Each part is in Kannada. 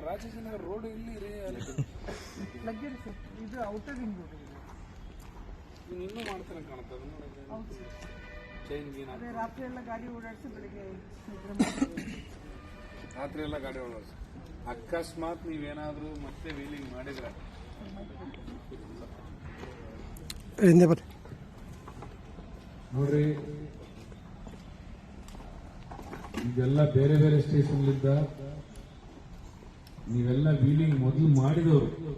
ರಾಜಾಜಿನಗರ ರೋಡ್ ಇಲ್ಲಿ ರೀ ಲಗ್ಗೆರೆ ಸರ್, ಇದು ಔಟರ್ ರಿಂಗ್ ರೋಡ್ ನೀನು ಇನ್ನೂ ಮಾಡ್ತಾನೆ ಕಾಣುತ್ತೆ ಹೌದು ಸರ್. ಚೈನ್ ಗೀನ್ ಅದೇ ರಾತ್ರಿ ಎಲ್ಲ ಗಾಡಿ ಓಡಾಡಿಸಿ ಬೆಳಿಗ್ಗೆ ನಿದ್ರೆ ಮಾಡ್ತೀವಿ. ರಾತ್ರಿ ಎಲ್ಲ ಗಾಡಿ ಓಡಾಡಿಸಿ ಅಕಸ್ಮಾತ್ ನೀವೇನಾದರೂ ಮತ್ತೆ ವೀಲಿಂಗ್ ಮಾಡಿದ್ರೆ ಹಿಂದೆ ಬರ್ರಿ ನೋಡ್ರಿ, ಇದೆಲ್ಲ ಬೇರೆ ಬೇರೆ ಸ್ಟೇಷನ್ಲಿದ್ದ ನೀವೆಲ್ಲ ವೀಲಿಂಗ್ ಮೊದಲು ಮಾಡಿದವ್ರನ್ನ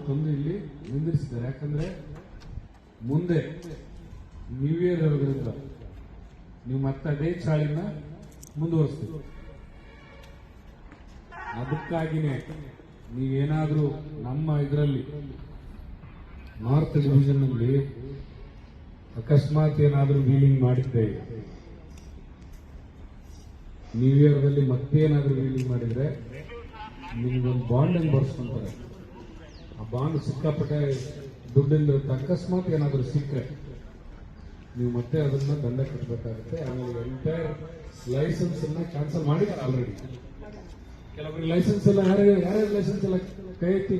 ತಂದು ಇಲ್ಲಿ ನಿಂದಿರಿಸಿದ್ದಾರೆ. ಯಾಕಂದ್ರೆ ಮುಂದೆ ನ್ಯೂ ಇಯರ್ ಇರೋದ್ರಿಂದ ನೀವು ಮತ್ತೆ ಅದೇ ಚಾಳಿನ ಮುಂದುವರಿಸ್ತೀವಿ. ಅದಕ್ಕಾಗಿನೇ ನೀವೇನಾದ್ರೂ ನಮ್ಮ ಇದರಲ್ಲಿ ನಾರ್ತ್ ಡಿವಿಷನ್ ಅಲ್ಲಿ ಅಕಸ್ಮಾತ್ ಏನಾದ್ರೂ ವೀಲಿಂಗ್ ಮಾಡಿದ್ದೆ, ನ್ಯೂ ಇಯರ್ದಲ್ಲಿ ಮತ್ತೇನಾದ್ರೂ ವೀಲಿಂಗ್ ಮಾಡಿದ್ರೆ ನಿಮ್ಗೊಂದು ಬಾಂಡ್ ಅನ್ನು ಬರ್ಸ್ಕೊಂತಾರೆ. ಆ ಬಾಂಡ್ ಸಿಕ್ಕಾಪಟ್ಟೆ ದುಡ್ಡಿಂದ ಅಕಸ್ಮಾತ್ ಏನಾದ್ರೂ ಸಿಕ್ಕರೆ ನೀವು ಮತ್ತೆ ಅದನ್ನ ದಂಡ ಕಟ್ಟಬೇಕಾಗುತ್ತೆ. ಆಮೇಲೆ ಎಂಟೈರ್ ಲೈಸೆನ್ಸ್ ಅನ್ನ ಕ್ಯಾನ್ಸಲ್ ಮಾಡಿದ್ದಾರೆ ಆಲ್ರೆಡಿ. ಕೆಲವರಿಗೆ ಲೈಸೆನ್ಸ್ ಎಲ್ಲ ಯಾರ್ಯಾರು ಲೈಸೆನ್ಸ್ ಎಲ್ಲ ಕೈ ಎತ್ತಿ,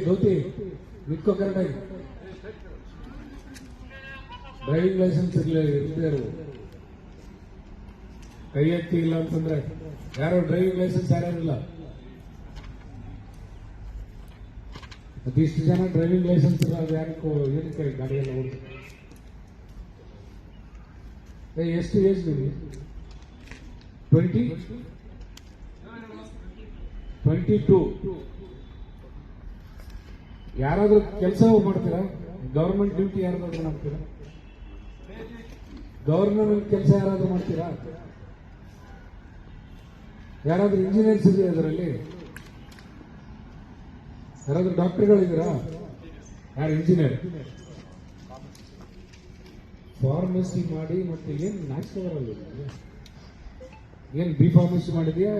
ಧೋತಿ ನಿತ್ಕೋ ಕರೆಕ್ಟಾಗಿ. ಡ್ರೈವಿಂಗ್ ಲೈಸೆನ್ಸ್ ಇರದೇ ಕೈ ಎತ್ತಿ. ಇಲ್ಲ ಅಂತಂದ್ರೆ ಯಾರು ಡ್ರೈವಿಂಗ್ ಲೈಸೆನ್ಸ್ ಯಾರ್ಯಾರಿಲ್ಲ, ಅದಿಷ್ಟು ಜನ ಡ್ರೈವಿಂಗ್ ಲೈಸೆನ್ಸ್ ಇಲ್ಲ. ಅದು ಏನಕ್ಕೆ ಗಾಡಿಯೆಲ್ಲ ಓಡಿಸ್ತಾರೆ? ಎಷ್ಟು ಏಜ್ ನಿಮಗೆ? 22. ಯಾರಾದ್ರೂ ಕೆಲಸ ಮಾಡ್ತೀರಾ? ಗವರ್ಮೆಂಟ್ ಡ್ಯೂಟಿ ಯಾರಾದ್ರೂ ಮಾಡ್ತೀರಾ? ಗವರ್ಮೆಂಟ್ ಕೆಲಸ ಯಾರಾದ್ರೂ ಮಾಡ್ತೀರಾ? ಯಾರಾದ್ರೂ ಇಂಜಿನಿಯರ್ಸ್ ಇದೆಯಾ ಅದರಲ್ಲಿ? ಯಾರಾದ್ರೂ ಡಾಕ್ಟರ್ಗಳಿದ್ದೀರಾ? ಯಾರು ಇಂಜಿನಿಯರ್? ಫಾರ್ಮಸಿ ಮಾಡಿ ಮತ್ತೆ ಏನ್ ನ್ಯಾಚುರಲ್ ಏನ್ ಬಿ ಫಾರ್ಮಸಿ ಮಾಡಿದ್ಯಾ?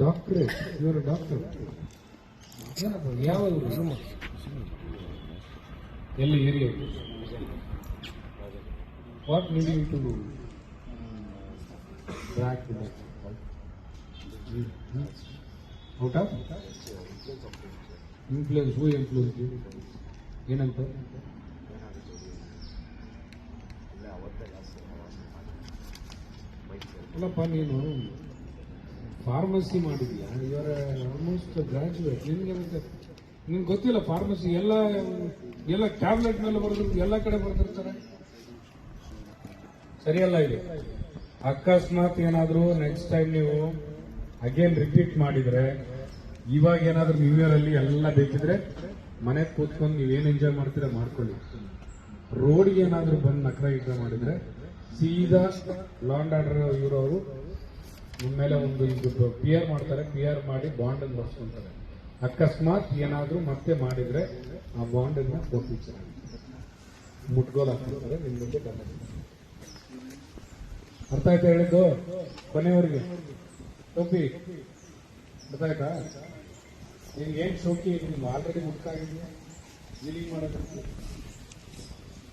ಡಾಕ್ಟ್ರೇಟ್? ಇವರು ಡಾಕ್ಟರ್ ಯಾವ ಎಲ್ಲಿ area? What needing to back out of influence. Who influence ಏನಂತ? ಅಲ್ಲಪ್ಪ, ನೀನು ಫಾರ್ಮಸಿ ಮಾಡಿದ್ಯಾ? ಇವರ ಆಲ್ಮೋಸ್ಟ್ ಗ್ರಾಜುಯೇಟ್. ನಿನ್ಗೆ ಗೊತ್ತಿಲ್ಲ ಫಾರ್ಮಸಿ ಎಲ್ಲ ಟ್ಯಾಬ್ಲೆಟ್ ಮೇಲೆ ಬರೆದಿರ್ತಾರೆ, ಎಲ್ಲ ಕಡೆ ಬರೆದಿರ್ತಾರೆ. ಸರಿಯಲ್ಲ ಇದು. ಅಕಸ್ಮಾತ್ ಏನಾದರೂ ನೆಕ್ಸ್ಟ್ ಟೈಮ್ ನೀವು ಅಗೇನ್ ರಿಪೀಟ್ ಮಾಡಿದ್ರೆ, ಇವಾಗ ಏನಾದ್ರೂ ನ್ಯೂ ಇಯರ್ ಅಲ್ಲಿ ಎಲ್ಲ ಬೇಕಿದ್ರೆ ಮನೆಗೆ ಕೂತ್ಕೊಂಡು ನೀವೇನು ಎಂಜಾಯ್ ಮಾಡ್ತೀರಾ ಮಾಡ್ಕೊಳ್ಳಿ. ರೋಡ್ಗೆ ಏನಾದ್ರೂ ಬಂದು ನಕರ ಗಿಕ್ರ ಮಾಡಿದ್ರೆ ಸೀದಾ ಲಾಂಡ್ ಆರ್ಡರ್ ಇರೋರು ನಿಮ್ಮ ಮೇಲೆ ಒಂದು ಇದು PR ಮಾಡ್ತಾರೆ. PR ಮಾಡಿ ಬಾಂಡ್ ಅನ್ನು ಬರ್ಸ್ಕೊಂತಾರೆ. ಅಕಸ್ಮಾತ್ ಏನಾದ್ರೂ ಮತ್ತೆ ಮಾಡಿದ್ರೆ ಆ ಬಾಂಡ್ ಅನ್ನ ಕೊಟ್ಟು ಮುಟ್ಗೋಲ್ ಹಾಕ್ತಾರೆ ನಿಮ್ಮ ಮುಂದೆ ದಂಡ. ಅರ್ಥ ಆಯ್ತಾ ಹೇಳಿದ್ದು? ಕೊನೆಯವರಿಗೆ ಟೋಪಿ ಅರ್ಥ ಆಯ್ತಾ? ನಿಮ್ಗೆ ಏನ್ ಶೋಕಿ? ನಿಮ್ಗೆ ಆಲ್ರೆಡಿ ಮುಟ್ಟಾಗಿದೆಯಾ ವೀಲಿಂಗ್ ಮಾಡೋದಕ್ಕೆ?